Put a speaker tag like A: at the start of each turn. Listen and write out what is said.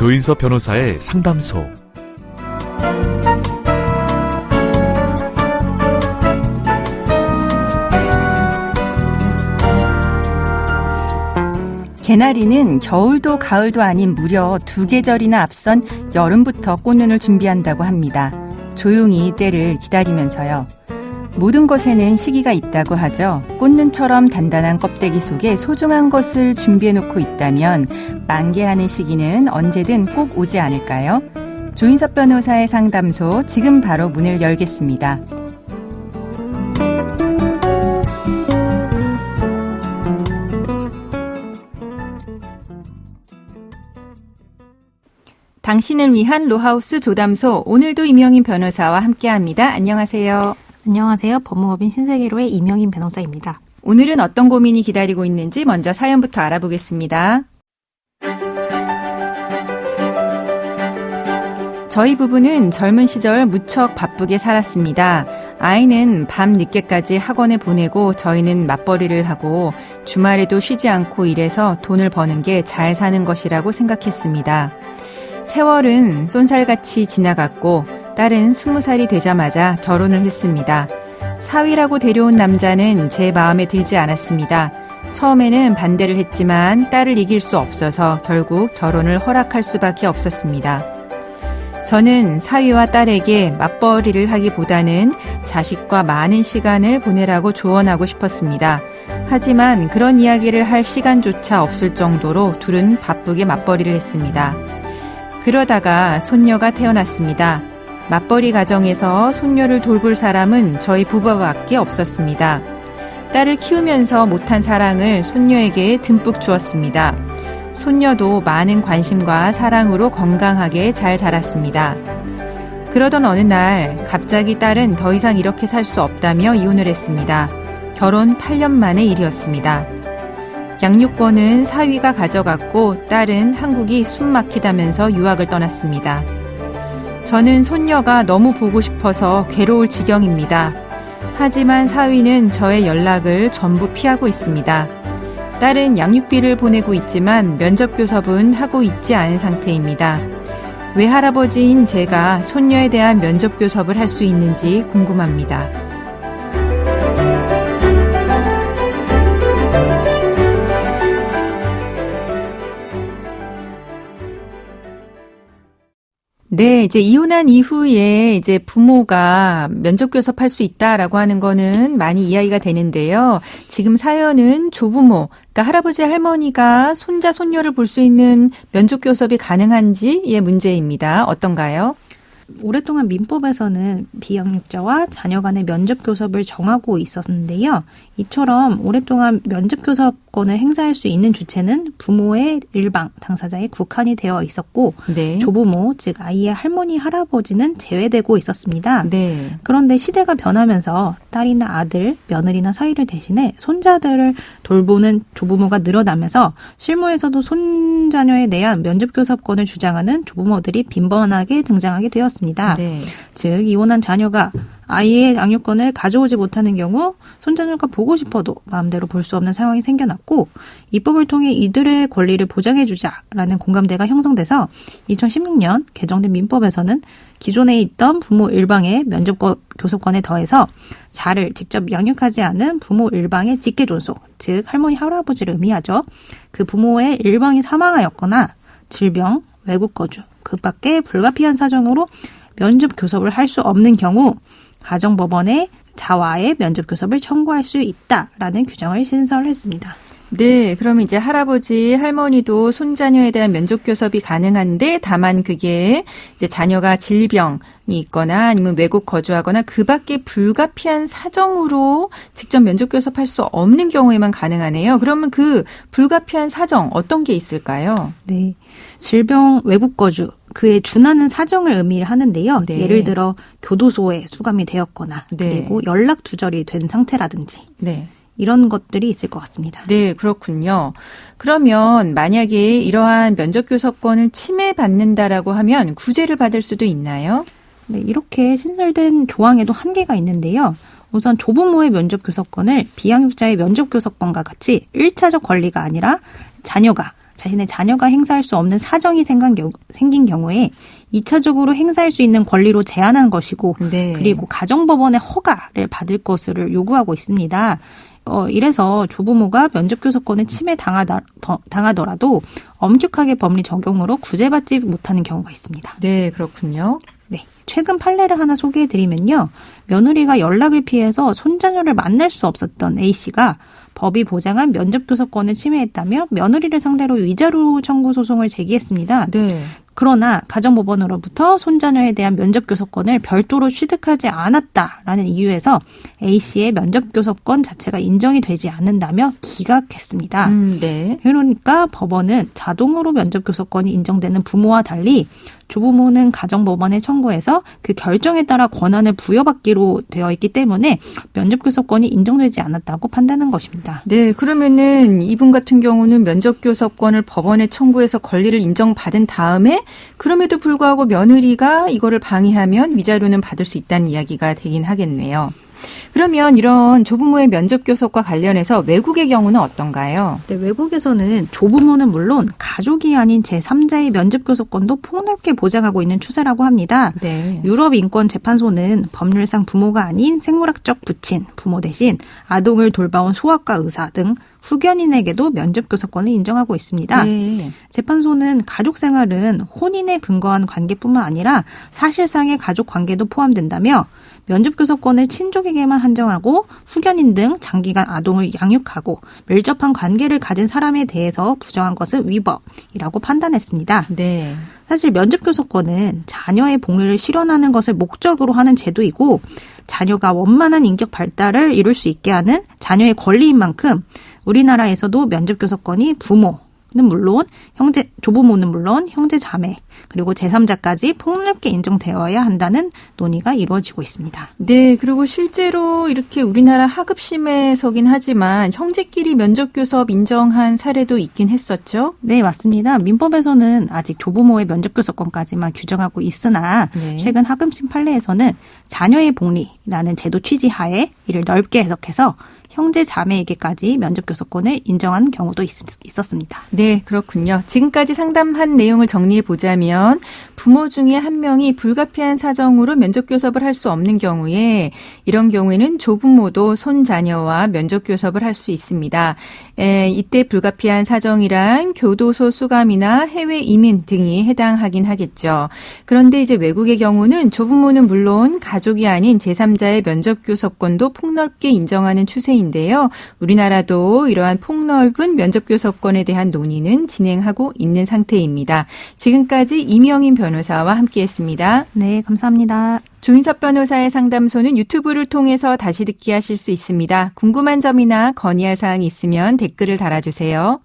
A: 조인섭 변호사의 상담소.
B: 개나리는 겨울도 가을도 아닌 무려 2계절이나 앞선 여름부터 꽃눈을 준비한다고 합니다. 조용히 때를 기다리면서요. 모든 것에는 시기가 있다고 하죠. 꽃눈처럼 단단한 껍데기 속에 소중한 것을 준비해놓고 있다면 만개하는 시기는 언제든 꼭 오지 않을까요? 조인섭 변호사의 상담소, 지금 바로 문을 열겠습니다. 당신을 위한 로하우스 조담소, 오늘도 임영인 변호사와 함께합니다. 안녕하세요.
C: 안녕하세요. 법무법인 신세계로의 임영인 변호사입니다.
B: 오늘은 어떤 고민이 기다리고 있는지 먼저 사연부터 알아보겠습니다. 저희 부부는 젊은 시절 무척 바쁘게 살았습니다. 아이는 밤 늦게까지 학원에 보내고 저희는 맞벌이를 하고 주말에도 쉬지 않고 일해서 돈을 버는 게 잘 사는 것이라고 생각했습니다. 세월은 쏜살같이 지나갔고 딸은 20살이 되자마자 결혼을 했습니다. 사위라고 데려온 남자는 제 마음에 들지 않았습니다. 처음에는 반대를 했지만 딸을 이길 수 없어서 결국 결혼을 허락할 수밖에 없었습니다. 저는 사위와 딸에게 맞벌이를 하기보다는 자식과 많은 시간을 보내라고 조언하고 싶었습니다. 하지만 그런 이야기를 할 시간조차 없을 정도로 둘은 바쁘게 맞벌이를 했습니다. 그러다가 손녀가 태어났습니다. 맞벌이 가정에서 손녀를 돌볼 사람은 저희 부부밖에 없었습니다. 딸을 키우면서 못한 사랑을 손녀에게 듬뿍 주었습니다. 손녀도 많은 관심과 사랑으로 건강하게 잘 자랐습니다. 그러던 어느 날 갑자기 딸은 더 이상 이렇게 살 수 없다며 이혼을 했습니다. 결혼 8년 만의 일이었습니다. 양육권은 사위가 가져갔고 딸은 한국이 숨 막히다면서 유학을 떠났습니다. 저는 손녀가 너무 보고 싶어서 괴로울 지경입니다. 하지만 사위는 저의 연락을 전부 피하고 있습니다. 딸은 양육비를 보내고 있지만 면접교섭은 하고 있지 않은 상태입니다. 외할아버지인 제가 손녀에 대한 면접교섭을 할 수 있는지 궁금합니다. 네, 이제 이혼한 이후에 이제 부모가 면접교섭할 수 있다라고 하는 거는 많이 이야기가 되는데요. 지금 사연은 조부모, 그러니까 할아버지 할머니가 손자 손녀를 볼 수 있는 면접교섭이 가능한지의 문제입니다. 어떤가요?
C: 오랫동안 민법에서는 비양육자와 자녀 간의 면접교섭을 정하고 있었는데요. 이처럼 오랫동안 면접교섭권을 행사할 수 있는 주체는 부모의 일방, 당사자의 국한이 되어 있었고 네. 조부모, 즉 아이의 할머니, 할아버지는 제외되고 있었습니다. 네. 그런데 시대가 변하면서 딸이나 아들, 며느리나 사위를 대신해 손자들을 돌보는 조부모가 늘어나면서 실무에서도 손자녀에 대한 면접교섭권을 주장하는 조부모들이 빈번하게 등장하게 되었습니다. 네. 즉 이혼한 자녀가 아이의 양육권을 가져오지 못하는 경우 손자녀가 보고 싶어도 마음대로 볼 수 없는 상황이 생겨났고 입법을 통해 이들의 권리를 보장해주자라는 공감대가 형성돼서 2016년 개정된 민법에서는 기존에 있던 부모 일방의 면접교섭권에 더해서 자를 직접 양육하지 않은 부모 일방의 직계존속, 즉 할머니, 할아버지를 의미하죠. 그 부모의 일방이 사망하였거나 질병, 외국 거주, 그 밖에 불가피한 사정으로 면접교섭을 할 수 없는 경우 가정법원에 자와의 면접교섭을 청구할 수 있다라는 규정을 신설했습니다.
B: 네, 그럼 이제 할아버지, 할머니도 손자녀에 대한 면접교섭이 가능한데 다만 그게 이제 자녀가 질병이 있거나 아니면 외국 거주하거나 그 밖에 불가피한 사정으로 직접 면접교섭할 수 없는 경우에만 가능하네요. 그러면 그 불가피한 사정 어떤 게 있을까요?
C: 네, 질병, 외국 거주, 그에 준하는 사정을 의미하는데요. 네. 예를 들어 교도소에 수감이 되었거나 네. 그리고 연락 두절이 된 상태라든지 네. 이런 것들이 있을 것 같습니다.
B: 네, 그렇군요. 그러면 만약에 이러한 면접교섭권을 침해받는다라고 하면 구제를 받을 수도 있나요?
C: 네, 이렇게 신설된 조항에도 한계가 있는데요. 우선 조부모의 면접교섭권을 비양육자의 면접교섭권과 같이 1차적 권리가 아니라 자녀가 자신의 자녀가 행사할 수 없는 사정이 생긴 경우에 2차적으로 행사할 수 있는 권리로 제한한 것이고
B: 네.
C: 그리고 가정법원의 허가를 받을 것을 요구하고 있습니다. 이래서 조부모가 면접교섭권을 침해당하더라도 엄격하게 법리 적용으로 구제받지 못하는 경우가 있습니다.
B: 네, 그렇군요.
C: 네, 최근 판례를 하나 소개해드리면요. 며느리가 연락을 피해서 손자녀를 만날 수 없었던 A씨가 법이 보장한 면접교섭권을 침해했다며 며느리를 상대로 위자료 청구 소송을 제기했습니다.
B: 네.
C: 그러나 가정법원으로부터 손자녀에 대한 면접교섭권을 별도로 취득하지 않았다라는 이유에서 A씨의 면접교섭권 자체가 인정이 되지 않는다며 기각했습니다.
B: 네.
C: 그러니까 법원은 자동으로 면접교섭권이 인정되는 부모와 달리 조부모는 가정법원에 청구해서 그 결정에 따라 권한을 부여받기로 되어 있기 때문에 면접교섭권이 인정되지 않았다고 판단한 것입니다.
B: 네, 그러면은 이분 같은 경우는 면접교섭권을 법원에 청구해서 권리를 인정받은 다음에 그럼에도 불구하고 며느리가 이거를 방해하면 위자료는 받을 수 있다는 이야기가 되긴 하겠네요. 그러면 이런 조부모의 면접교섭과 관련해서 외국의 경우는 어떤가요?
C: 네, 외국에서는 조부모는 물론 가족이 아닌 제3자의 면접교섭권도 폭넓게 보장하고 있는 추세라고 합니다.
B: 네.
C: 유럽인권재판소는 법률상 부모가 아닌 생물학적 부친, 부모 대신 아동을 돌봐온 소아과 의사 등 후견인에게도 면접교섭권을 인정하고 있습니다.
B: 네.
C: 재판소는 가족생활은 혼인에 근거한 관계뿐만 아니라 사실상의 가족관계도 포함된다며 면접교섭권을 친족에게만 한정하고 후견인 등 장기간 아동을 양육하고 밀접한 관계를 가진 사람에 대해서 부정한 것은 위법이라고 판단했습니다.
B: 네.
C: 사실 면접교섭권은 자녀의 복리를 실현하는 것을 목적으로 하는 제도이고 자녀가 원만한 인격 발달을 이룰 수 있게 하는 자녀의 권리인 만큼 우리나라에서도 면접교섭권이 부모는 물론 조부모는 물론 형제 자매 그리고 제3자까지 폭넓게 인정되어야 한다는 논의가 이루어지고 있습니다.
B: 네, 그리고 실제로 이렇게 우리나라 하급심에서긴 하지만 형제끼리 면접교섭 인정한 사례도 있긴 했었죠?
C: 네, 맞습니다. 민법에서는 아직 조부모의 면접교섭권까지만 규정하고 있으나
B: 네.
C: 최근 하급심 판례에서는 자녀의 복리라는 제도 취지 하에 이를 넓게 해석해서 형제 자매에게까지 면접교섭권을 인정한 경우도 있었습니다.
B: 네, 그렇군요. 지금까지 상담한 내용을 정리해 보자면 부모 중에 한 명이 불가피한 사정으로 면접교섭을 할 수 없는 경우에 이런 경우에는 조부모도 손자녀와 면접교섭을 할 수 있습니다. 이때 불가피한 사정이란 교도소 수감이나 해외 이민 등이 해당하긴 하겠죠. 그런데 이제 외국의 경우는 조부모는 물론 가족이 아닌 제3자의 면접교섭권도 폭넓게 인정하는 추세입니다. 인데요. 우리나라도 이러한 폭넓은 면접교섭권에 대한 논의는 진행하고 있는 상태입니다. 지금까지 이명인 변호사와 함께했습니다.
C: 네, 감사합니다.
B: 조인섭 변호사의 상담소는 유튜브를 통해서 다시 듣기 하실 수 있습니다. 궁금한 점이나 건의할 사항이 있으면 댓글을 달아주세요.